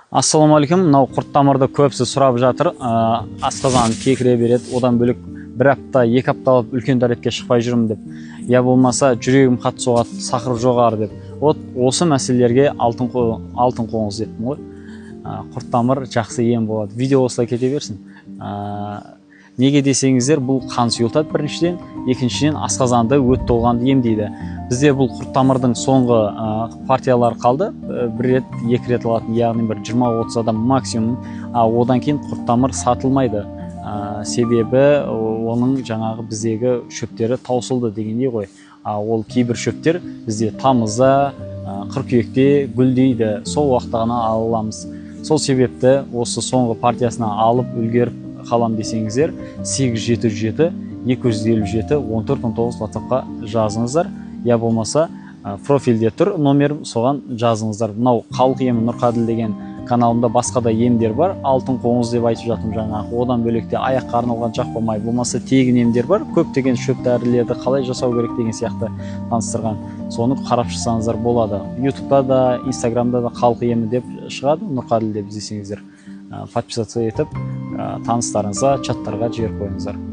Ассаламалейкум. Мынау құрт-тамырды көбісі сұрап жатыр. Асқазан кекіре береді. Одан бөлек бір апта, 2 апта алып үлкен дәретке шықпай жүрмін деп. Я болмаса жүрегім қатты соғады, сахар жоғары деп. Осы мәселелерге алтын қоңыз еттім ғой. Құрт-тамыр жақсы ем болады. Видео осылай кете берсін. Неге десеңіздер, бұл қан сұйылтады біріншіден, екіншіден асқазанды өт толғанды емдейді. Бізде бұл құрт-тамырдың соңғы партиялары қалды. Бір рет, 2 рет алатын, яғни бір 20-30 адам максимум. Одан кейін құрт-тамыр сатылмайды. Себебі оның жаңағы біздегі шөптері таусылды дегендей ғой. Ол кейбір шөптер бізде тамызда, қыркүйекте гүлдейді. Сол уақытта ғана ала аламыз. Сол себепті осы соңғы партиясына алып үлгеріп қалам десеңіздер, 877 257 1419 WhatsApp-қа жазыңыздар. Я болмаса профильде тұр номерім, соған жазыңыздар. Мынау халық емі Нұрқаділ деген каналымда басқа да емдер бар. Алтын қоңыз деп айтып жатым жаңағы. Одан бөлекте аяққа арналған жақпа май, болмаса тегін емдер бар. Көптеген шөп дәрілерді қалай жасау керек деген сияқты таныстырған. Соны қарап шықсаңыздар болады. YouTube-та да, Instagram-да да халық емі деп шығады. Нұрқаділ деп іздесеңіздер, подписаться етіп, таныстарыңызға, чаттарға жіберіп қойыңыздар.